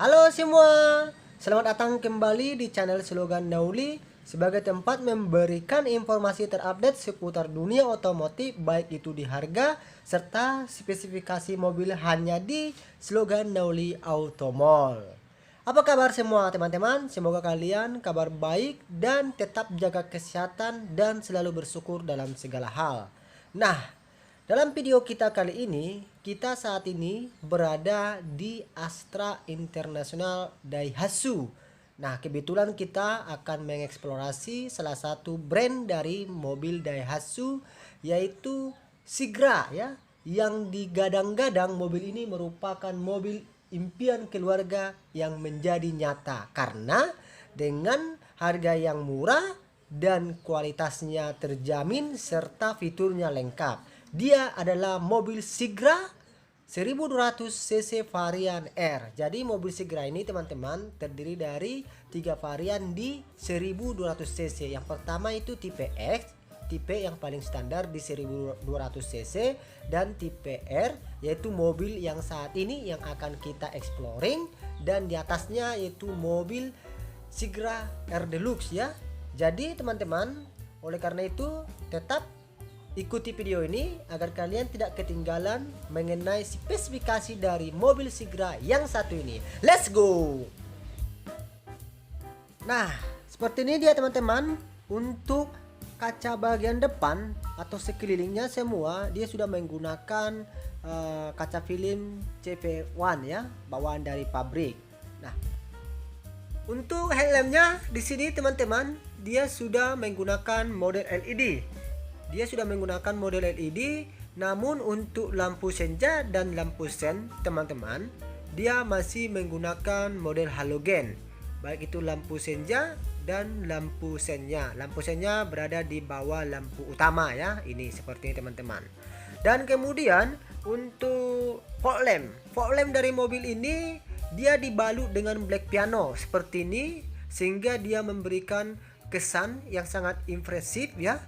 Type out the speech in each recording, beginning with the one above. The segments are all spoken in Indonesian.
Halo semua, selamat datang kembali di channel Slogan Nauli sebagai tempat memberikan informasi terupdate seputar dunia otomotif baik itu di harga serta spesifikasi mobil hanya di Slogan Nauli Automall. Apa kabar semua teman-teman? Semoga kalian kabar baik dan tetap jaga kesehatan dan selalu bersyukur dalam segala hal. Nah, dalam video kita kali ini, kita saat ini berada di Astra International Daihatsu. Nah, kebetulan kita akan mengeksplorasi salah satu brand dari mobil Daihatsu, yaitu Sigra ya, yang digadang-gadang mobil ini merupakan mobil impian keluarga yang menjadi nyata karena dengan harga yang murah dan kualitasnya terjamin serta fiturnya lengkap. Dia adalah mobil Sigra 1200 cc varian R. Jadi mobil Sigra ini teman-teman terdiri dari 3 varian di 1200 cc. Yang pertama itu tipe X, tipe yang paling standar di 1200 cc, dan tipe R yaitu mobil yang saat ini yang akan kita exploring, dan di atasnya yaitu mobil Sigra R Deluxe ya. Jadi teman-teman, oleh karena itu tetap ikuti video ini agar kalian tidak ketinggalan mengenai spesifikasi dari mobil Sigra yang satu ini. Let's go! Nah, seperti ini dia teman-teman. Untuk kaca bagian depan atau sekelilingnya semua dia sudah menggunakan kaca film CP1 ya, bawaan dari pabrik. Nah, untuk helmnya di sini teman-teman dia sudah menggunakan model LED. Dia sudah menggunakan model LED, namun untuk lampu senja dan lampu sen teman-teman, dia masih menggunakan model halogen. Baik itu lampu senja dan lampu sennya. Lampu sennya berada di bawah lampu utama ya. Ini seperti ini teman-teman. Dan kemudian untuk fog lamp dari mobil ini dia dibalut dengan black piano seperti ini, sehingga dia memberikan kesan yang sangat impresif ya.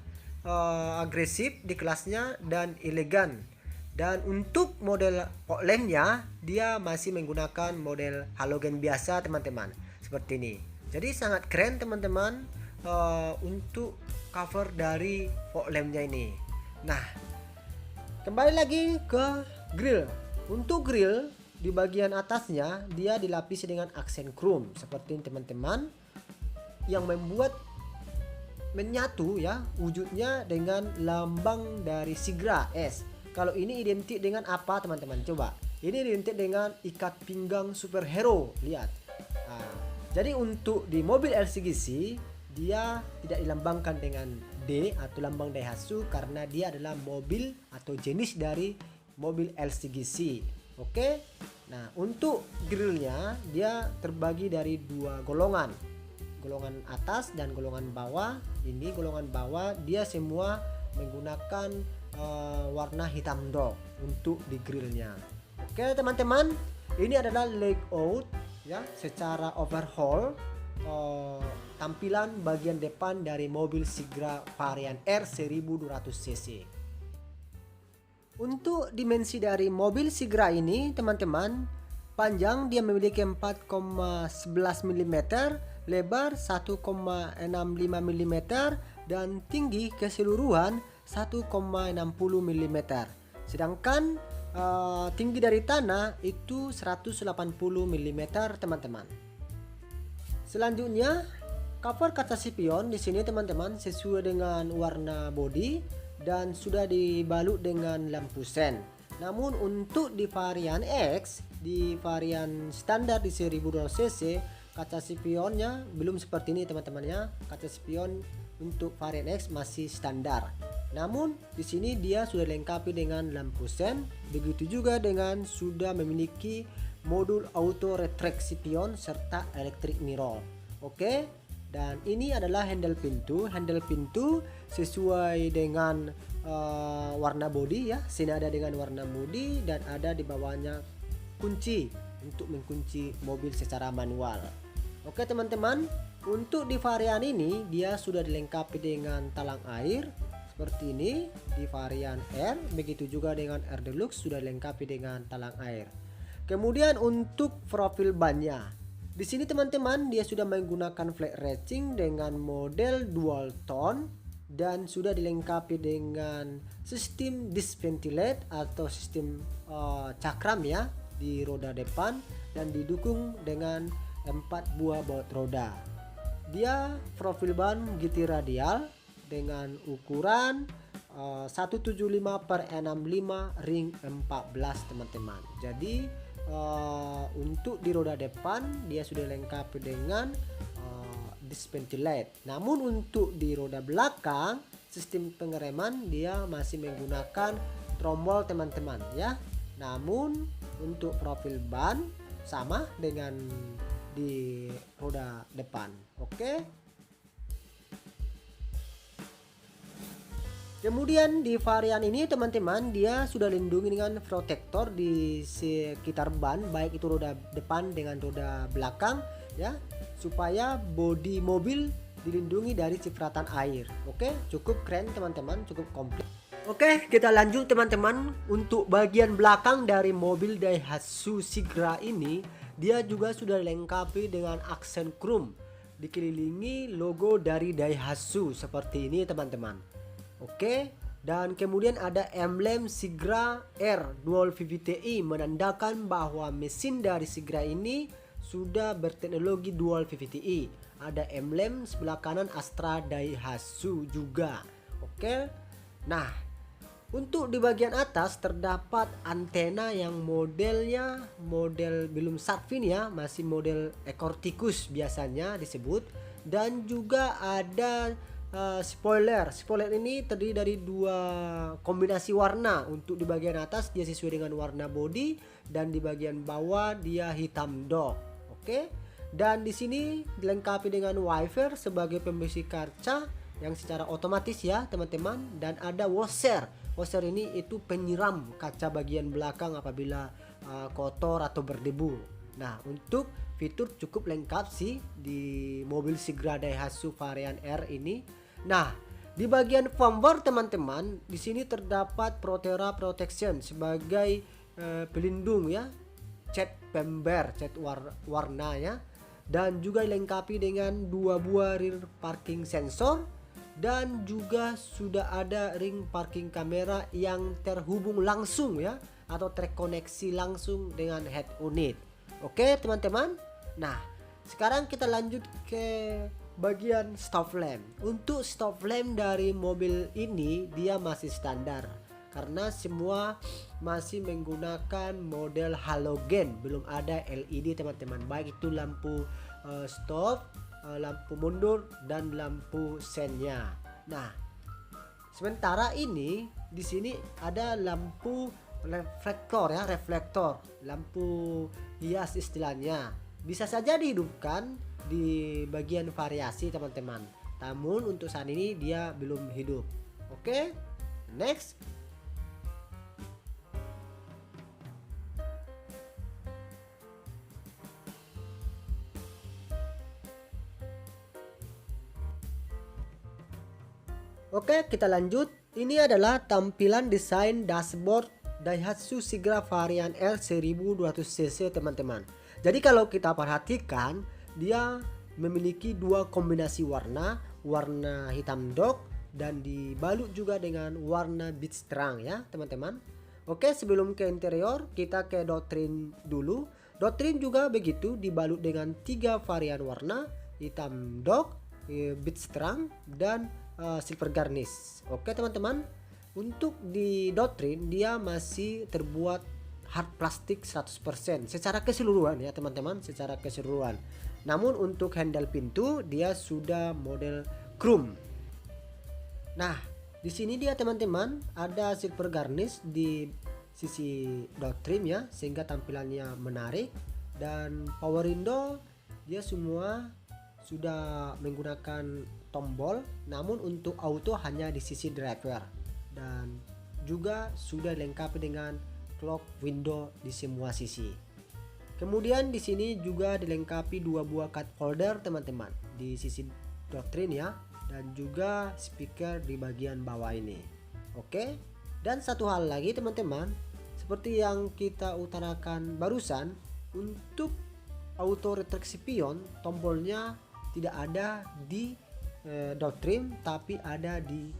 Agresif di kelasnya dan elegan. Dan untuk model fog lampnya dia masih menggunakan model halogen biasa teman-teman, seperti ini. Jadi sangat keren teman-teman untuk cover dari fog lampnya ini. Nah, kembali lagi ke grill. Untuk grill di bagian atasnya dia dilapisi dengan aksen chrome seperti ini teman-teman, yang membuat menyatu ya wujudnya dengan lambang dari Sigra S. Kalau ini identik dengan apa teman-teman? Coba. Ini identik dengan ikat pinggang superhero. Lihat. Nah, jadi untuk di mobil LCGC dia tidak dilambangkan dengan D atau lambang Daihatsu karena dia adalah mobil atau jenis dari mobil LCGC. Oke. Nah, untuk grillnya dia terbagi dari dua golongan atas dan golongan bawah. Ini golongan bawah dia semua menggunakan warna hitam dark untuk di grillnya. Oke teman-teman, ini adalah layout ya secara overhaul tampilan bagian depan dari mobil Sigra varian R 1200 cc. Untuk dimensi dari mobil Sigra ini teman-teman, panjang dia memiliki 4,11 mm, lebar 1,65 mm, dan tinggi keseluruhan 1,60 mm. Sedangkan tinggi dari tanah itu 180 mm teman-teman. Selanjutnya cover kaca spion di sini teman-teman sesuai dengan warna bodi dan sudah dibalut dengan lampu sen. Namun untuk di varian X, di varian standar di 1200 cc, kaca spionnya belum seperti ini teman-teman ya. Kaca spion untuk varian X masih standar. Namun di sini dia sudah dilengkapi dengan lampu sen, begitu juga dengan sudah memiliki modul auto retract spion serta electric mirror. Oke. Dan ini adalah handle pintu. Handle pintu sesuai dengan warna bodi ya. Sini ada dengan warna bodi dan ada di bawahnya kunci untuk mengunci mobil secara manual. Oke teman-teman, untuk di varian ini dia sudah dilengkapi dengan talang air seperti ini di varian R, begitu juga dengan R Deluxe sudah dilengkapi dengan talang air. Kemudian untuk profil bannya, di sini teman-teman dia sudah menggunakan flat racing dengan model dual tone dan sudah dilengkapi dengan sistem disc ventilate atau sistem cakram ya di roda depan dan didukung dengan 4 buah baut roda. Dia profil ban GT radial dengan ukuran 175/65 ring 14 teman-teman. Jadi untuk di roda depan dia sudah lengkapi dengan disc ventilate. Namun untuk di roda belakang sistem pengereman dia masih menggunakan trombol teman-teman ya. Namun untuk profil ban sama dengan di roda depan. Oke. Kemudian di varian ini teman-teman dia sudah dilindungi dengan protektor di sekitar ban, baik itu roda depan dengan roda belakang ya, supaya bodi mobil dilindungi dari cipratan air. Oke, cukup keren teman-teman, cukup komplit. Oke, kita lanjut teman-teman. Untuk bagian belakang dari mobil Daihatsu Sigra ini dia juga sudah dilengkapi dengan aksen chrome, dikelilingi logo dari Daihatsu seperti ini teman-teman. Oke, dan kemudian ada emblem Sigra R250Ti menandakan bahwa mesin dari Sigra ini sudah berteknologi dual VVTi. Ada emblem sebelah kanan Astra Daihatsu juga. Oke. Nah, untuk di bagian atas terdapat antena yang modelnya model belum Sharkfin ya, masih model ekor tikus biasanya disebut, dan juga ada spoiler ini terdiri dari 2 kombinasi warna. Untuk di bagian atas dia sesuai dengan warna body dan di bagian bawah dia hitam dog. Oke. Dan di sini dilengkapi dengan wiper sebagai pembersih kaca yang secara otomatis ya teman-teman, dan ada washer. Washer ini itu penyiram kaca bagian belakang apabila kotor atau berdebu. Nah, untuk fitur cukup lengkap sih di mobil Sigra Daihatsu varian R ini. Nah, di bagian firmware teman-teman, di sini terdapat Proterra Protection sebagai pelindung ya, cat pember, cat warna ya, dan juga dilengkapi dengan 2 buah rear parking sensor dan juga sudah ada ring parking kamera yang terhubung langsung ya atau terkoneksi langsung dengan head unit. Oke teman-teman. Nah, sekarang kita lanjut ke bagian stop lamp. Untuk stop lamp dari mobil ini dia masih standar karena semua masih menggunakan model halogen, belum ada LED teman-teman, baik itu lampu stop, lampu mundur dan lampu sennya. Nah, sementara ini di sini ada lampu reflektor ya, lampu hias istilahnya, bisa saja dihidupkan di bagian variasi teman-teman. Namun untuk saat ini dia belum hidup. Oke, next. Oke, kita lanjut. Ini adalah tampilan desain dashboard Daihatsu Sigra varian R 1200cc teman-teman. Jadi kalau kita perhatikan, dia memiliki 2 kombinasi warna hitam dog dan dibalut juga dengan warna beige terang ya teman-teman. Oke, sebelum ke interior kita ke doktrin dulu. Doktrin juga begitu, dibalut dengan 3 varian warna, hitam dog, beige terang dan silver garnish. Oke teman-teman, untuk di doktrin dia masih terbuat hard plastik 100% secara keseluruhan ya teman-teman, secara keseluruhan. Namun untuk handle pintu dia sudah model chrome. Nah, di sini dia teman-teman ada silver garnish di sisi doktrin ya, sehingga tampilannya menarik. Dan power window dia semua sudah menggunakan tombol, namun untuk auto hanya di sisi driver, dan juga sudah dilengkapi dengan clock window di semua sisi. Kemudian di sini juga dilengkapi 2 buah cup holder teman-teman di sisi doktrin ya, dan juga speaker di bagian bawah ini. Oke. Dan satu hal lagi teman-teman, seperti yang kita utarakan barusan, untuk auto retraksi pion tombolnya tidak ada di door trim, tapi ada di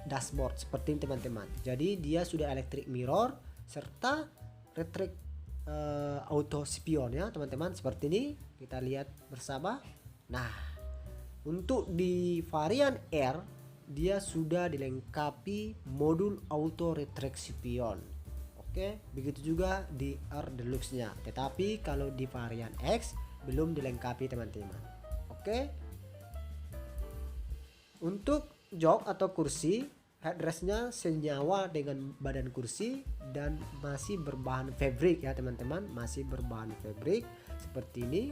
dashboard seperti ini teman-teman. Jadi dia sudah electric mirror serta retract auto spion ya teman-teman, seperti ini kita lihat bersama. Nah, untuk di varian R dia sudah dilengkapi modul auto retraksi pion. Oke, begitu juga di R Deluxe-nya. Tetapi kalau di varian X belum dilengkapi teman-teman. Oke. Untuk jok atau kursi, headrest-nya senyawa dengan badan kursi dan masih berbahan fabric ya teman-teman, masih berbahan fabric seperti ini,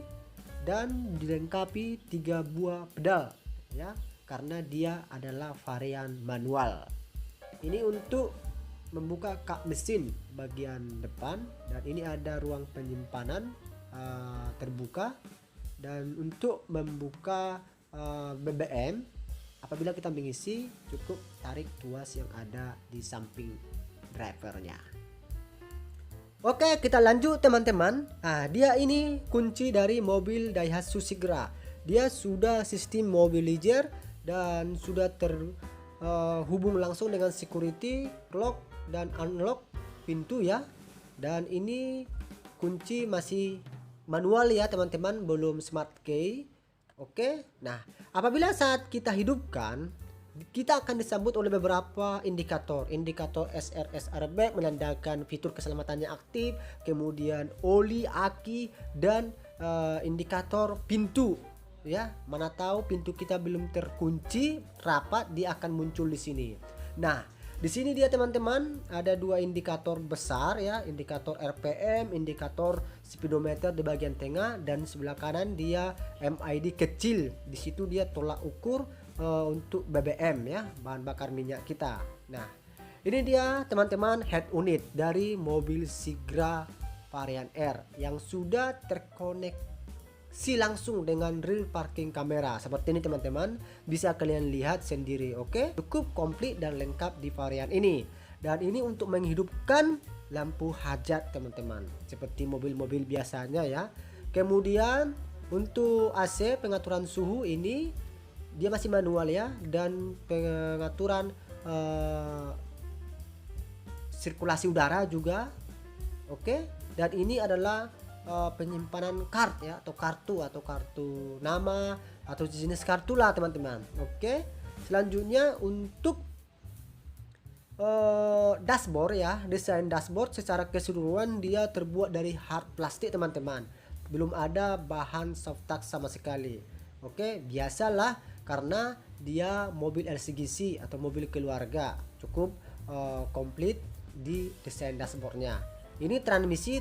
dan dilengkapi 3 buah pedal ya, karena dia adalah varian manual. Ini untuk membuka kap mesin bagian depan, dan ini ada ruang penyimpanan terbuka, dan untuk membuka BBM apabila kita mengisi cukup tarik tuas yang ada di samping drivernya. Oke, kita lanjut teman-teman. Nah, dia ini kunci dari mobil Daihatsu Sigra. Dia sudah sistem mobilizer dan sudah terhubung langsung dengan security, lock dan unlock pintu ya. Dan ini kunci masih manual ya teman-teman, belum smart key. Oke. Nah, apabila saat kita hidupkan, kita akan disambut oleh beberapa indikator SRS airbag menandakan fitur keselamatannya aktif, kemudian oli, aki, dan indikator pintu ya. Mana tahu pintu kita belum terkunci rapat, dia akan muncul di sini. Nah, di sini dia teman-teman ada 2 indikator besar ya, indikator RPM, indikator speedometer di bagian tengah, dan sebelah kanan dia MID kecil. Di situ dia tolak ukur untuk BBM ya, bahan bakar minyak kita. Nah, ini dia teman-teman head unit dari mobil Sigra varian R yang sudah terkoneksi langsung dengan rear parking kamera. Seperti ini teman-teman, bisa kalian lihat sendiri. Oke, cukup komplit dan lengkap di varian ini. Dan ini untuk menghidupkan lampu hajat teman-teman, seperti mobil-mobil biasanya ya. Kemudian untuk AC pengaturan suhu ini dia masih manual ya, dan pengaturan sirkulasi udara juga. Oke, dan ini adalah penyimpanan card ya, atau kartu nama atau jenis kartu lah teman-teman. Oke, selanjutnya untuk dashboard ya, desain dashboard secara keseluruhan dia terbuat dari hard plastik teman-teman, belum ada bahan soft touch sama sekali. Oke, biasalah karena dia mobil LCGC atau mobil keluarga, cukup komplit di desain dashboardnya. Ini transmisi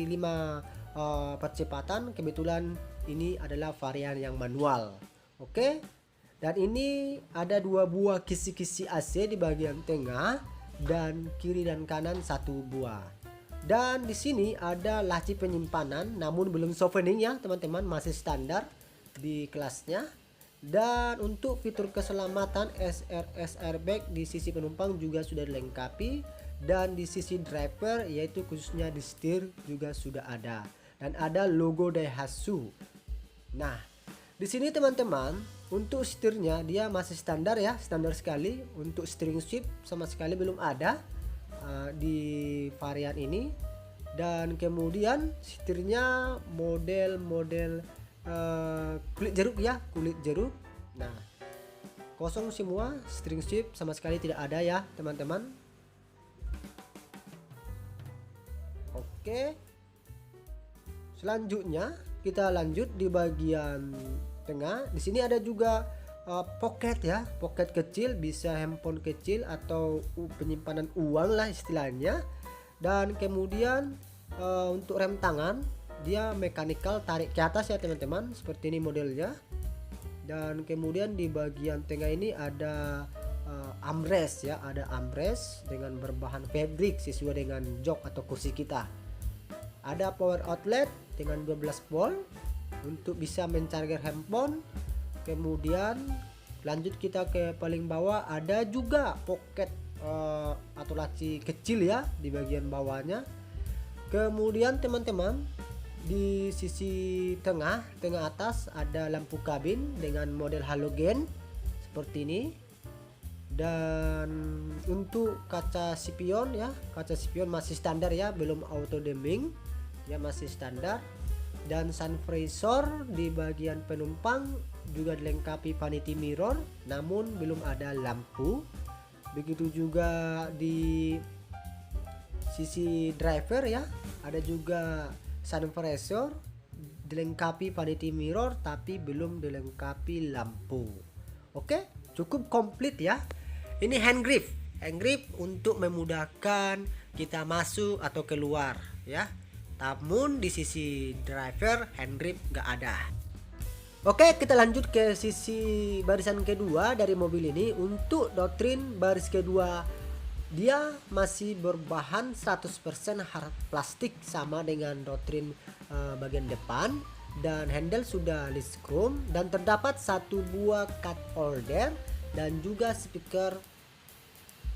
5 percepatan, kebetulan ini adalah varian yang manual. Oke, dan ini ada 2 buah kisi-kisi AC di bagian tengah, dan kiri dan kanan 1 buah. Dan di sini ada laci penyimpanan, namun belum softening ya teman-teman, masih standar di kelasnya. Dan untuk fitur keselamatan SRS airbag di sisi penumpang juga sudah dilengkapi, dan di sisi driver yaitu khususnya di setir juga sudah ada, dan ada logo Daihatsu. Nah, di sini teman-teman untuk setirnya dia masih standar ya, standar sekali. Untuk steering shift sama sekali belum ada di varian ini. Dan kemudian setirnya model kulit jeruk ya, kulit jeruk. Nah, kosong semua, steering shift sama sekali tidak ada ya teman-teman. Oke, selanjutnya kita lanjut di bagian tengah. Di sini ada juga pocket ya, pocket kecil, bisa handphone kecil atau penyimpanan uang lah istilahnya. Dan kemudian untuk rem tangan dia mechanical, tarik ke atas ya teman-teman, seperti ini modelnya. Dan kemudian di bagian tengah ini ada armrest ya, ada armrest dengan berbahan fabric sesuai dengan jok atau kursi kita. Ada power outlet dengan 12 volt untuk bisa mencharger handphone. Kemudian lanjut kita ke paling bawah, ada juga pocket atau laci kecil ya di bagian bawahnya. Kemudian teman-teman, di sisi tengah atas ada lampu kabin dengan model halogen seperti ini. Dan untuk kaca spion ya, kaca spion masih standar ya, belum auto dimming ya, masih standar. Dan sun visor di bagian penumpang juga dilengkapi vanity mirror, namun belum ada lampu. Begitu juga di sisi driver ya, ada juga sun visor dilengkapi vanity mirror tapi belum dilengkapi lampu. Oke, cukup komplit ya. Ini hand grip untuk memudahkan kita masuk atau keluar ya. Namun di sisi driver hand grip gak ada. Oke, kita lanjut ke sisi barisan kedua dari mobil ini. Untuk doktrin baris kedua, dia masih berbahan 100% hard plastik sama dengan doktrin bagian depan. Dan handle sudah list chrome dan terdapat satu buah cup holder dan juga speaker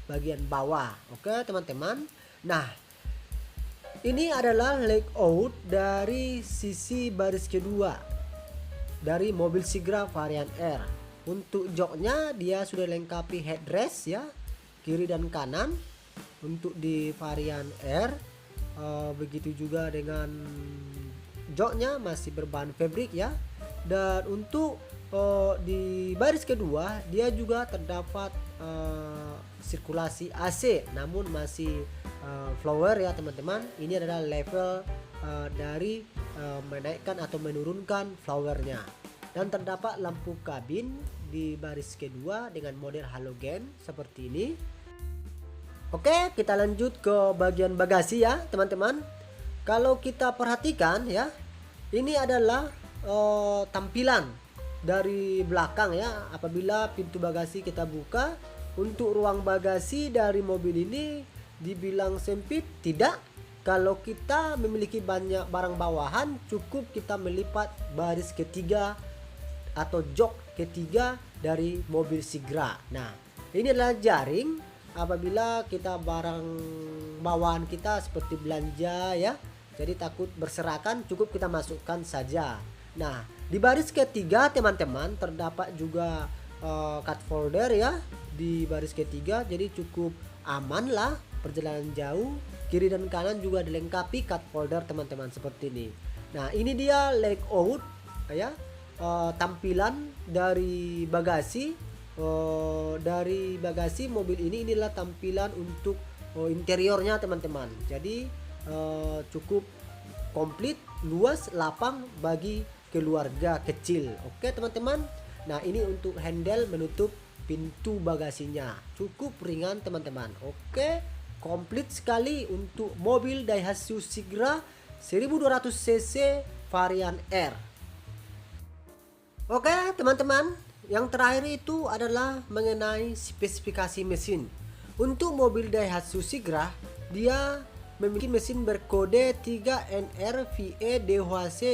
bagian bawah. Oke teman-teman. Nah, ini adalah layout dari sisi baris kedua dari mobil Sigra varian R. Untuk joknya dia sudah lengkapi headrest ya, kiri dan kanan untuk di varian R. Begitu juga dengan joknya masih berbahan fabric ya. Dan untuk di baris kedua dia juga terdapat sirkulasi AC, namun masih flower ya teman-teman. Ini adalah level dari menaikkan atau menurunkan flowernya. Dan terdapat lampu kabin di baris kedua dengan model halogen seperti ini. Oke, kita lanjut ke bagian bagasi ya teman-teman. Kalau kita perhatikan ya, ini adalah tampilan dari belakang ya. Apabila pintu bagasi kita buka, untuk ruang bagasi dari mobil ini dibilang sempit tidak. Kalau kita memiliki banyak barang bawahan, cukup kita melipat baris ketiga atau jok ketiga dari mobil Sigra. Nah, ini adalah jaring apabila kita barang bawahan kita seperti belanja ya, jadi takut berserakan, cukup kita masukkan saja. Nah, di baris ketiga teman-teman terdapat juga cup holder ya di baris ketiga, jadi cukup aman lah perjalanan jauh. Kiri dan kanan juga dilengkapi cup holder teman-teman seperti ini. Nah, ini dia layout ya, tampilan dari bagasi mobil ini. Inilah tampilan untuk interiornya teman-teman. Jadi cukup komplit, luas, lapang bagi keluarga kecil. Oke teman-teman. Nah, ini untuk handle menutup pintu bagasinya, cukup ringan teman-teman. Oke, komplit sekali untuk mobil Daihatsu Sigra 1200 cc varian R. Oke teman-teman, yang terakhir itu adalah mengenai spesifikasi mesin. Untuk mobil Daihatsu Sigra, dia memiliki mesin berkode 3NR VE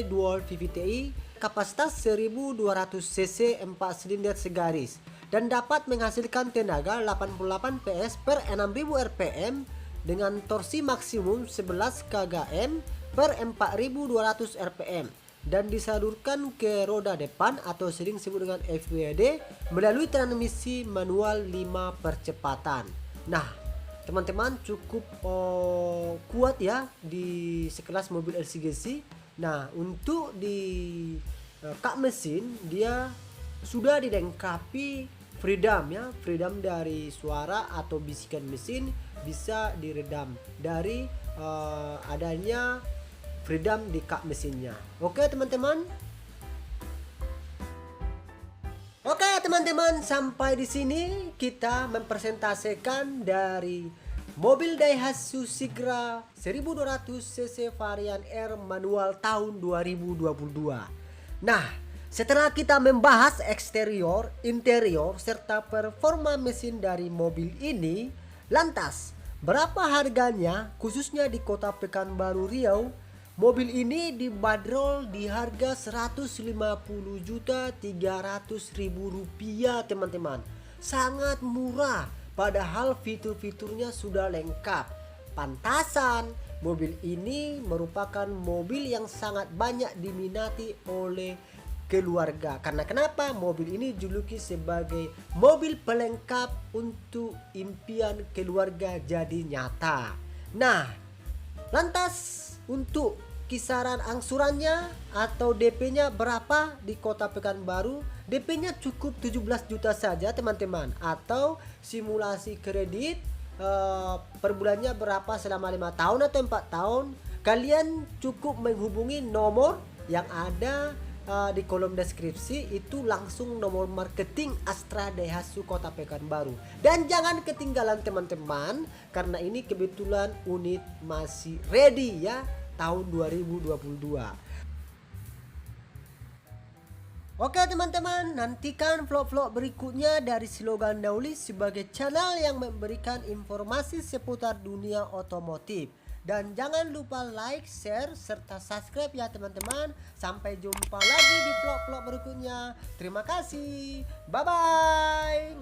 Dual VVTi, kapasitas 1200 cc 4 silinder segaris, dan dapat menghasilkan tenaga 88 PS per 6000 rpm dengan torsi maksimum 11 kgm per 4200 rpm, dan disalurkan ke roda depan atau sering disebut dengan FWD melalui transmisi manual 5 percepatan. Nah teman-teman, cukup kuat ya di sekelas mobil LCGC. Nah, untuk di kap mesin dia sudah dilengkapi freedom ya, freedom dari suara atau bisikan mesin bisa diredam dari adanya freedom di kap mesinnya. Oke teman-teman. Oke teman-teman, sampai di sini kita mempresentasikan dari mobil Daihatsu Sigra 1200 cc varian R manual tahun 2022. Nah, setelah kita membahas eksterior, interior, serta performa mesin dari mobil ini, lantas berapa harganya khususnya di kota Pekanbaru Riau? Mobil ini dibanderol di harga Rp150.300.000 teman-teman. Sangat murah padahal fitur-fiturnya sudah lengkap. Pantasan mobil ini merupakan mobil yang sangat banyak diminati oleh keluarga. Karena kenapa? Mobil ini dijuluki sebagai mobil pelengkap untuk impian keluarga jadi nyata. Nah, lantas untuk kisaran angsurannya atau DP-nya berapa di Kota Pekanbaru? DP-nya cukup 17 juta saja teman-teman. Atau simulasi kredit per bulannya berapa selama 5 tahun atau 4 tahun? Kalian cukup menghubungi nomor yang ada di kolom deskripsi, itu langsung nomor marketing Astra Daihatsu Kota Pekanbaru. Dan jangan ketinggalan teman-teman, karena ini kebetulan unit masih ready ya tahun 2022. Oke teman-teman, nantikan vlog-vlog berikutnya dari Slogan Dauli sebagai channel yang memberikan informasi seputar dunia otomotif. Dan jangan lupa like, share, serta subscribe ya teman-teman. Sampai jumpa lagi di vlog-vlog berikutnya. Terima kasih. Bye-bye.